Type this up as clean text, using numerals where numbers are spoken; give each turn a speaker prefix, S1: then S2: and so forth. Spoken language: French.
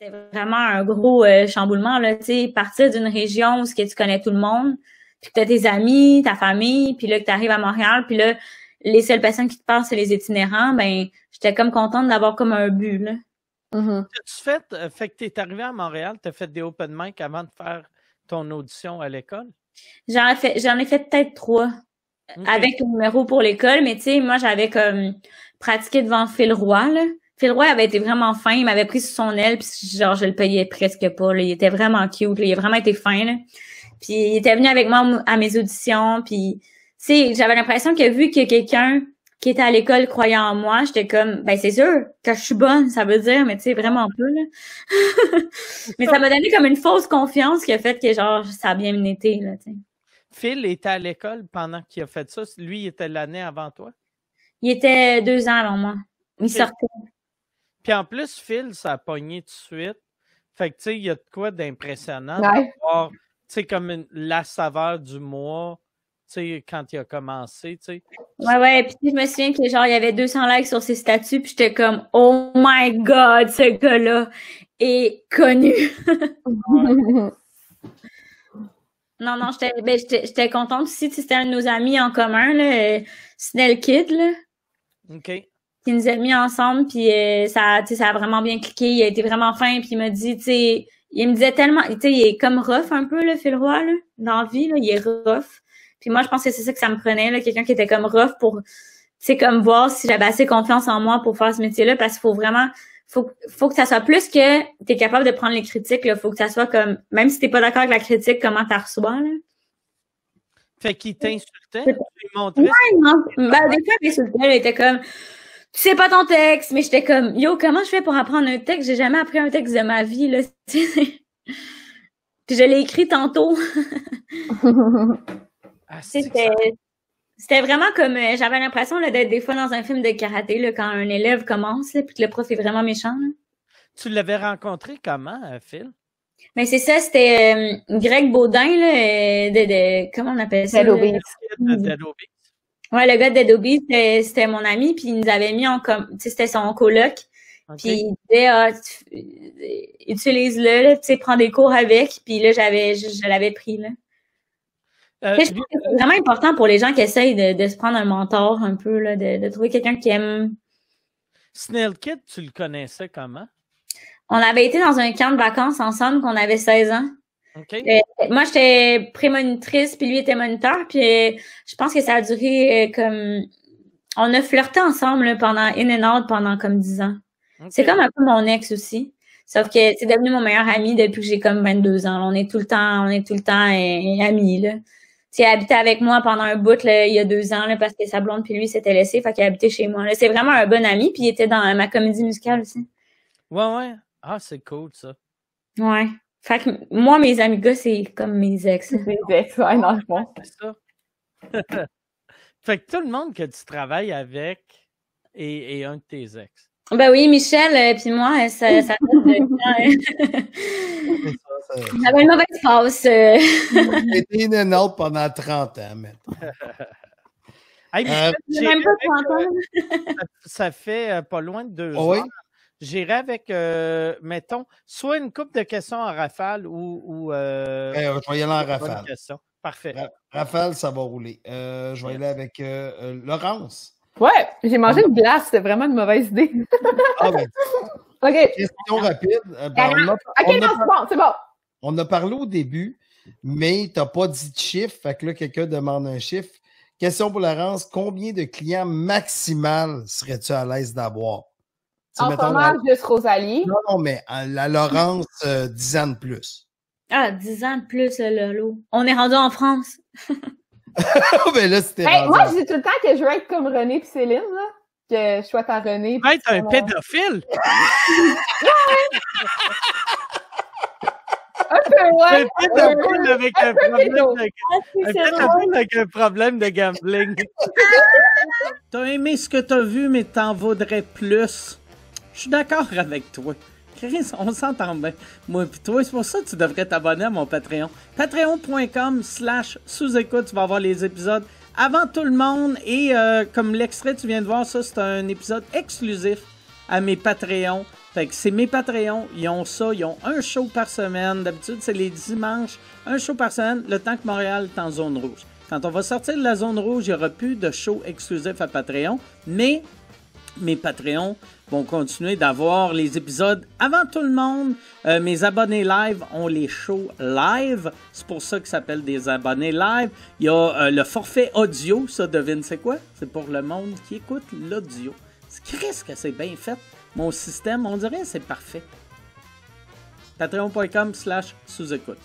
S1: C'était vraiment un gros chamboulement, là, tu sais, partir d'une région où ce que tu connais tout le monde, puis que t'as tes amis, ta famille, puis là que t'arrives à Montréal, puis là, les seules personnes qui te parlent, c'est les itinérants, ben, j'étais comme contente d'avoir comme un but, là.
S2: Tu fait que t'es arrivé à Montréal, t'as fait des open mic avant de faire ton audition à l'école?
S1: J'en ai fait peut-être 3 avec le numéro pour l'école, mais tu sais, moi, j'avais comme pratiqué devant Phil Roy, là. Phil Roy avait été vraiment fin, il m'avait pris sous son aile, puis genre, je le payais presque pas, là. Il était vraiment cute, là. Il a vraiment été fin, là. Puis il était venu avec moi à mes auditions, puis tu sais, j'avais l'impression que vu que quelqu'un qui était à l'école croyait en moi, j'étais comme, ben c'est sûr que je suis bonne, ça veut dire, mais tu sais, vraiment peu, là. Mais ça m'a donné comme une fausse confiance qui a fait que genre, ça a bien été, là, tu sais.
S2: Phil était à l'école pendant qu'il a fait ça. Lui, il était l'année avant toi?
S1: Il était 2 ans avant moi. Il sortait.
S2: Puis en plus, Phil, ça a pogné tout de suite. Fait que, tu sais, il y a de quoi d'impressionnant de voir, tu sais, comme la saveur du mois, tu sais, quand il a commencé, tu sais.
S1: Ouais, puis je me souviens que genre, il y avait 200 likes sur ses statuts, puis j'étais comme, oh my god, ce gars-là est connu. Non, j'étais contente aussi, c'était un de nos amis en commun, là, Snell Kid, là.
S2: OK.
S1: Qui nous a mis ensemble, puis ça a vraiment bien cliqué, il a été vraiment fin, puis il m'a dit, tu sais, il me disait tellement, tu sais, il est comme rough un peu, là, Phil Roy, là, dans la vie, là, il est rough. Puis moi, je pense que c'est ça que ça me prenait, là, quelqu'un qui était comme rough pour, tu sais, comme voir si j'avais assez confiance en moi pour faire ce métier-là, parce qu'il faut vraiment, faut que ça soit plus que t'es capable de prendre les critiques, là, faut que ça soit comme, même si t'es pas d'accord avec la critique, comment t'as reçois, là.
S2: Fait qu'il t'insultait? Tu lui montrais?
S1: Ouais, non. Ben, des fois, il m'insultait, il était comme, tu sais pas ton texte, mais j'étais comme, yo, comment je fais pour apprendre un texte? J'ai jamais appris un texte de ma vie, là. Puis je l'ai écrit tantôt. C'était vraiment comme, j'avais l'impression là, d'être des fois dans un film de karaté, là, quand un élève commence, là, puis que le prof est vraiment méchant, là.
S2: Tu l'avais rencontré comment, Phil?
S1: Mais c'est ça, c'était Greg Baudin, là, comment on appelle ça? Ouais, le gars d'Adobe, c'était mon ami, puis il nous avait mis en comme, tu sais, c'était son coloc. Okay. Puis il disait, utilise-le, là, tu sais, prends des cours avec. Puis là, je l'avais pris, là. Je pense que c'est vraiment important pour les gens qui essayent de se prendre un mentor un peu, là, de trouver quelqu'un qui aime.
S2: Snell Kid, tu le connaissais comment?
S1: On avait été dans un camp de vacances ensemble quand on avait 16 ans.
S2: Okay.
S1: Moi, j'étais prémonitrice, puis lui était moniteur, puis je pense que ça a duré comme... On a flirté ensemble là, pendant in and out pendant comme 10 ans. Okay. C'est comme un peu mon ex aussi. Sauf que c'est devenu mon meilleur ami depuis que j'ai comme 22 ans. Là. On est tout le temps amis, là. Il a habité avec moi pendant un bout là, il y a 2 ans là, parce que sa blonde puis lui s'étaient laissés, fait qu'il a habité chez moi. Là. C'est vraiment un bon ami, puis il était dans ma comédie musicale aussi.
S2: Ouais. Ah, c'est cool, ça.
S1: Ouais. Fait que moi, mes amis gars, c'est comme mes ex.
S3: Mes ex, ouais, non, je pense.
S2: C'est ça. Fait que tout le monde que tu travailles avec est un de tes ex.
S1: Ben oui, Michel, puis moi, ça date de j'avais une mauvaise passe.
S4: J'ai été in and out pendant 30 ans, maintenant.
S2: Hey,
S1: j'ai même pas 30 ans.
S2: Ça fait pas loin de 2 heures. J'irai avec, mettons, soit une couple de questions en rafale ou
S4: je vais y aller en rafale.
S2: Parfait.
S4: Rafale, ça va rouler. Je vais y aller avec Laurence.
S3: Ouais, j'ai mangé une glace, c'était vraiment une mauvaise idée. OK.
S4: Question rapide.
S3: C'est bon.
S4: On a parlé au début, mais tu n'as pas dit de chiffre. Fait que là, quelqu'un demande un chiffre. Question pour Laurence. Combien de clients maximal serais-tu à l'aise d'avoir?
S3: En ce moment, juste Rosalie.
S4: Non, mais la Laurence, 10 ans de plus.
S1: Ah, 10 ans de plus, Lolo. On est rendu en France.
S4: Ben là, c'était
S3: moi, je dis tout le temps que je veux être comme René et Céline, là. Que je sois ta René.
S2: Tu être un pédophile!
S3: Un peu, ouais.
S2: Un pédophile avec un problème de gambling. T'as aimé ce que t'as vu, mais t'en vaudrais plus. Je suis d'accord avec toi. Chris, on s'entend bien. Moi pis toi, c'est pour ça que tu devrais t'abonner à mon Patreon. Patreon.com/sous-écoute, tu vas avoir les épisodes avant tout le monde. Et comme l'extrait tu viens de voir, ça c'est un épisode exclusif à mes Patreons Fait que c'est mes Patreons, ils ont ça, ils ont un show par semaine. D'habitude, c'est les dimanches, un show par semaine, le temps que Montréal est en zone rouge. Quand on va sortir de la zone rouge, il n'y aura plus de show exclusif à Patreon, mais mes Patreons vont continuer d'avoir les épisodes avant tout le monde. Mes abonnés live ont les shows live. C'est pour ça que ça s'appelle des abonnés live. Il y a le forfait audio, ça, devine c'est quoi? C'est pour le monde qui écoute l'audio. Qu'est-ce que c'est bien fait? Mon système, on dirait c'est parfait. Patreon.com/sous-écoute.